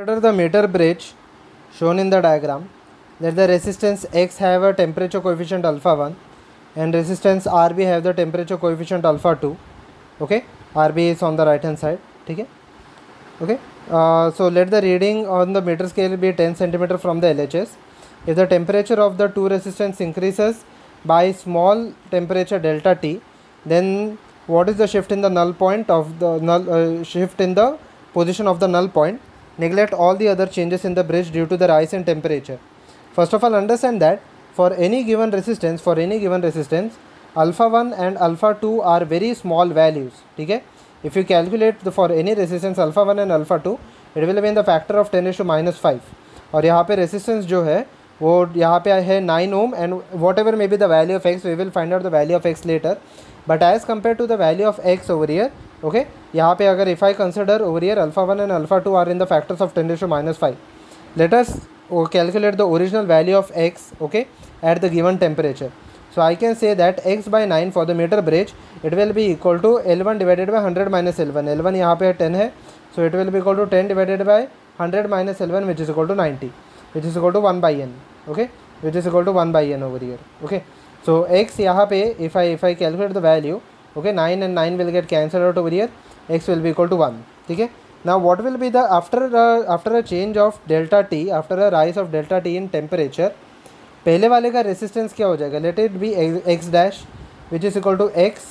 Consider the meter bridge shown in the diagram. Let the resistance X have a temperature coefficient alpha 1 and resistance RB have the temperature coefficient alpha 2. Okay, RB is on the right hand side. Okay. So let the reading on the meter scale be 10 cm from the LHS. If the temperature of the two resistance increases by small temperature delta T, then what is the shift in the null point of the shift in the position of the null point? Neglect all the other changes in the bridge due to the rise in temperature. First of all, understand that for any given resistance, alpha 1 and alpha 2 are very small values. Okay? If you calculate for any resistance alpha 1 and alpha 2, it will be in the factor of 10⁻⁵. और यहाँ पे resistance जो है वो यहाँ पे है 9 ohm and whatever may be the value of x, we will find out the value of x later. But as compared to the value of x over here, okay, यहाँ पे अगर if I consider over here alpha 1 and alpha 2 are in the factors of 10⁻⁵. Let us calculate the original value of x, okay, at the given temperature. So I can say that x by 9 for the meter bridge, it will be equal to L1 divided by 100 minus L1. L1 यहाँ पे 10 है, so it will be equal to 10 divided by 100 minus L1, which is equal to 90, which is equal to 1 by n, okay, which is equal to 1 by n over here, okay. So x यहाँ पे if I calculate the value, okay, 9 and 9 will get cancelled out over here, x will be equal to 1, okay. Now what will be the after a change of delta t, after a rise of delta t in temperature, पहले वाले का resistance क्या हो जाएगा? Let it be X dash which is equal to X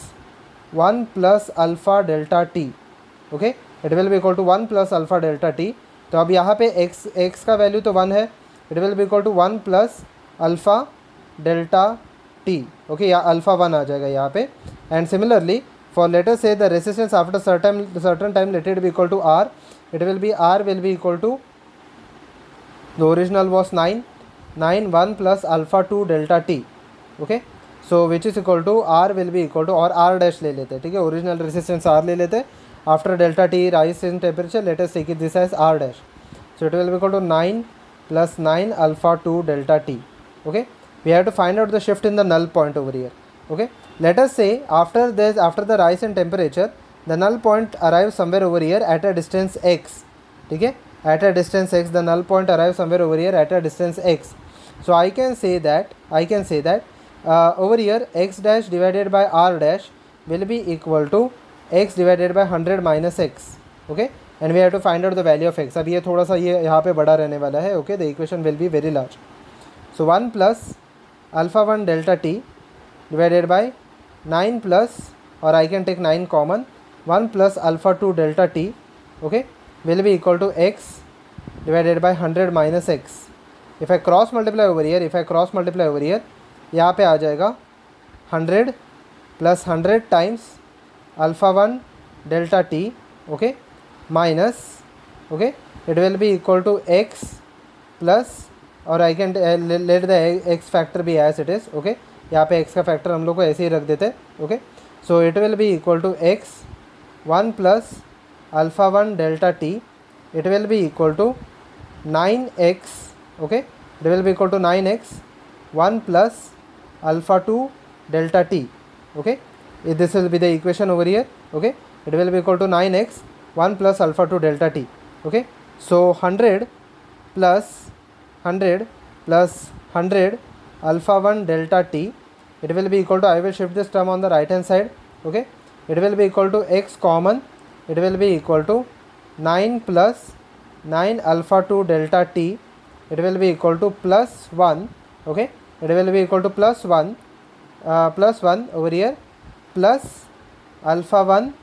1 plus alpha delta T. Okay, it will be equal to 1 plus alpha delta T. तो अब यहाँ पे एक्स का वैल्यू तो 1 है, it will be equal to 1 plus alpha delta T. Okay, या alpha 1 आ जाएगा यहाँ पे. And similarly for let us say the resistance after certain time let it be equal to R. It will be equal to the original was 9 1 plus alpha 2 delta t. okay, so which is equal to r will be equal to, और r dash ले लेते हैं, ठीक है, original resistance r ले लेते हैं. After delta t rise in temperature, let us take it this as r dash. So it will be equal to 9 plus 9 alpha 2 delta t. okay, we have to find out the shift in the null point over here. okay, let us say after the rise in temperature, the null point arrives somewhere over here at a distance x. ठीक है, at a distance x, the null point arrives somewhere over here at a distance x. So I can say that over here x dash divided by r dash will be equal to x divided by 100 minus x. okay, and we have to find out the value of x. अब ये थोड़ा सा ये यहाँ पे बड़ा रहने वाला है. okay, the equation will be very large. So 1 plus alpha 1 delta t divided by 9 plus, or I can take 9 common, 1 plus alpha 2 delta t, okay, will be equal to x divided by 100 minus x. If I cross multiply over here, यहाँ पे आ जाएगा 100 plus 100 times alpha 1 delta t, okay, minus, okay, it will be equal to x plus, और I can let the x factor be as it is. okay, यहाँ पे x का factor हम लोग को ऐसे ही रख देते हैं. okay, so it will be equal to x 1 plus alpha 1 delta t, it will be equal to 9x. okay, it will be equal to 9x 1 plus alpha 2 delta t. okay, this will be the equation over here. okay, it will be equal to 9x 1 plus alpha 2 delta t. okay, so 100 plus 100 alpha 1 delta t, it will be equal to, I will shift this term on the right hand side. okay, it will be equal to x common, it will be equal to 9 plus 9 alpha 2 delta t, it will be equal to plus 1. okay, it will be equal to plus 1 over here plus alpha 1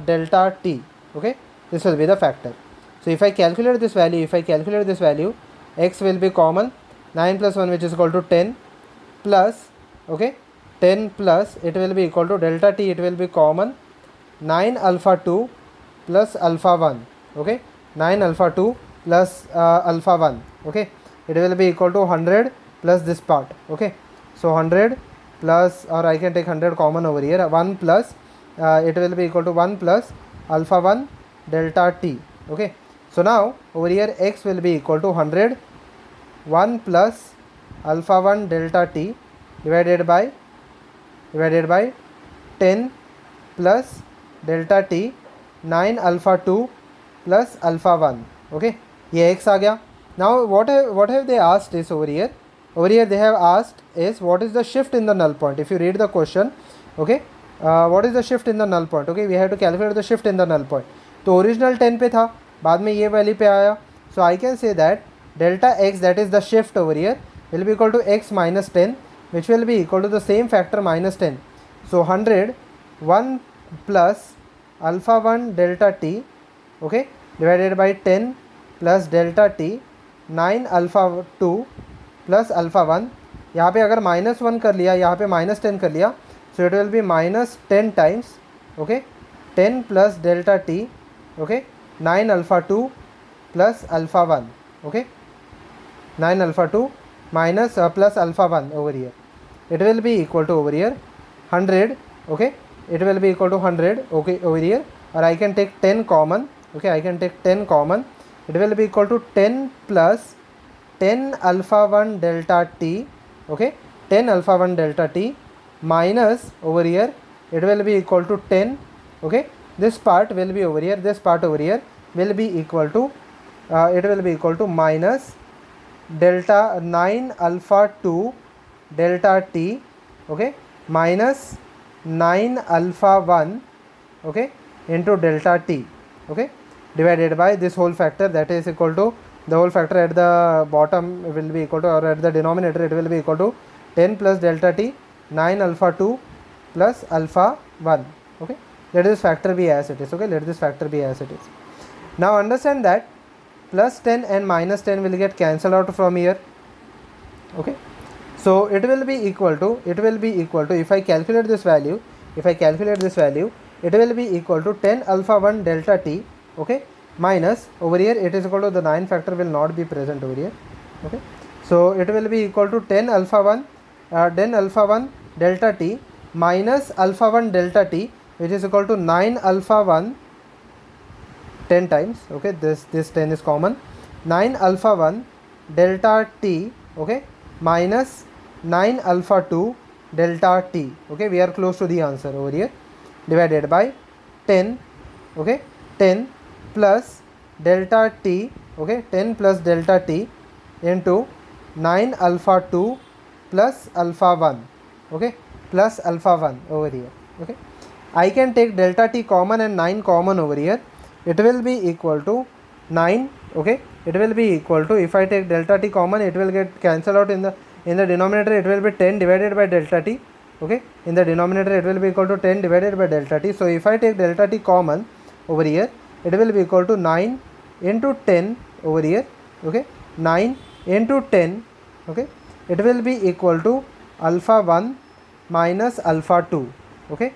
delta t. okay, this will be the factor. So if I calculate this value, x will be common, 9 plus 1 which is equal to 10 plus, okay, 10 plus, it will be equal to delta t, it will be common, 9 alpha 2 plus alpha 1. okay, 9 alpha 2 plus alpha 1. okay, it will be equal to 100 plus this part. okay, so 100 plus, or I can take 100 common over here, 1 plus, it will be equal to 1 plus alpha 1 delta t. okay, so now over here x will be equal to 100 1 plus alpha 1 delta t divided by 10 plus delta t 9 alpha 2 plus alpha 1. okay, ये x आ गया. Now what have they asked is over here they have asked is what is the shift in the null point. If you read the question, okay, what is the shift in the null point, okay, we have to calculate the shift in the null point. तो original 10 पे था, बाद में ये value पे आया. So I can say that delta x, that is the shift over here, will be equal to x minus 10, which will be equal to the same factor minus 10. So 100 1 plus alpha 1 delta t, okay, divided by 10 plus delta t 9 alpha 2 plus alpha 1. यहाँ पे अगर -1 कर लिया, यहाँ पे -10 कर लिया, so it will be minus 10 times, okay, 10 plus delta t, okay, 9 alpha 2 plus alpha 1, okay, 9 alpha 2 minus plus alpha 1 over here. It will be equal to over here 100, okay, it will be equal to 100, okay, over here, or I can take 10 common, okay, I can take 10 common. It will be equal to 10 plus 10 alpha 1 delta t, okay, 10 alpha 1 delta t minus over here it will be equal to 10, okay, this part will be over here, this part over here will be equal to it will be equal to minus delta 9 alpha 2 delta t, okay, minus 9 alpha 1, okay, into delta t, okay, divided by this whole factor, that is equal to the whole factor at the bottom will be equal to, or at the denominator it will be equal to 10 plus delta t 9 alpha 2 plus alpha 1, okay. Let this factor be as it is, okay, let this factor be as it is. Now understand that plus 10 and minus 10 will get cancelled out from here, okay. So it will be equal to if I calculate this value, it will be equal to 10 alpha 1 delta t, okay, minus over here it is equal to the 9 factor will not be present over here, okay. So it will be equal to 10 alpha 1 delta t minus alpha 1 delta t, which is equal to 9 alpha 1 10 times, okay, this 10 is common, 9 alpha 1 delta t, okay, minus 9 alpha 2 delta t, okay, we are close to the answer over here, divided by 10, okay, 10 plus delta t, okay, 10 plus delta t into 9 alpha 2 plus alpha 1, okay, plus alpha 1 over here, okay. I can take delta t common and 9 common over here, it will be equal to 9, okay, it will be equal to, if I take delta t common it will get cancelled out in the denominator, it will be 10 divided by delta t, okay, in the denominator it will be equal to 10 divided by delta t. So if I take delta t common over here, it will be equal to 9 into 10 over here, okay, 9 into 10, okay, it will be equal to alpha 1 minus alpha 2, okay,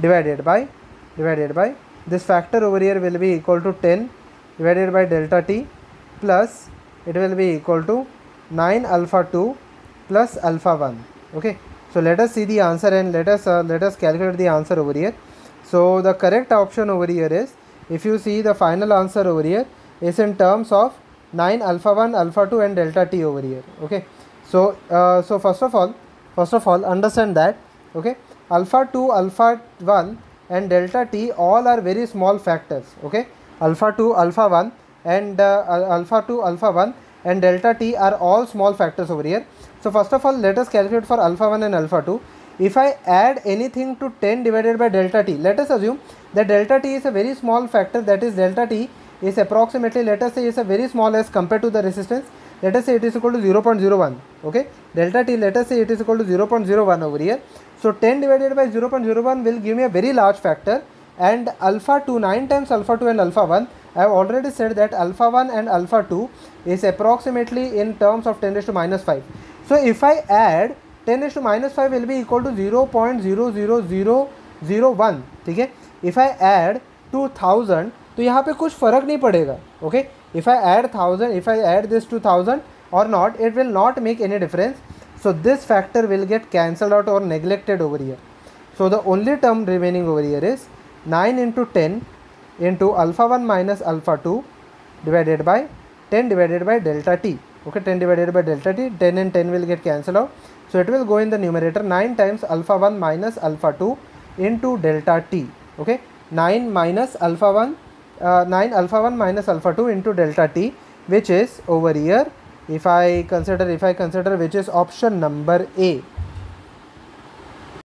divided by this factor over here will be equal to 10 divided by delta t plus it will be equal to 9 alpha 2 plus alpha 1, okay. So let us see the answer and let us calculate the answer over here. So the correct option over here is, if you see the final answer over here is in terms of 9 alpha 1 alpha 2 and delta t over here, okay. So so first of all understand that, okay, alpha 2 alpha 1 and delta t all are very small factors, okay, alpha 2 alpha 1 and alpha 2 alpha 1 and delta t are all small factors over here. So first of all let us calculate for alpha 1 and alpha 2. If I add anything to 10 divided by delta t, let us assume that delta t is a very small factor, that is delta t is approximately, let us say, is a very small as compared to the resistance, let us say it is equal to 0.01, okay, delta t, let us say it is equal to 0.01 over here. So 10 divided by 0.01 will give me a very large factor, and alpha 2, 9 times alpha 2 and alpha 1, I have already said that alpha 1 and alpha 2 is approximately in terms of 10 raised to minus 5. So if I add 10 raised to minus 5 will be equal to 0.00001, ठीक है. If I add 2000 तो यहाँ पे कुछ फ़र्क नहीं पड़ेगा, okay. If I add 1000, if I add this to 1000 or not, it will not make any difference. So this factor will get cancelled out or neglected over here. So the only term remaining over here is 9 into 10 into alpha 1 minus alpha 2 divided by 10 divided by delta t, okay, 10 divided by delta t, 10 and 10 will get cancelled out. So it will go in the numerator, 9 times alpha 1 minus alpha 2 into delta t, okay, 9 minus alpha 1 9 alpha 1 minus alpha 2 into delta t, which is over here, if I consider which is option number A,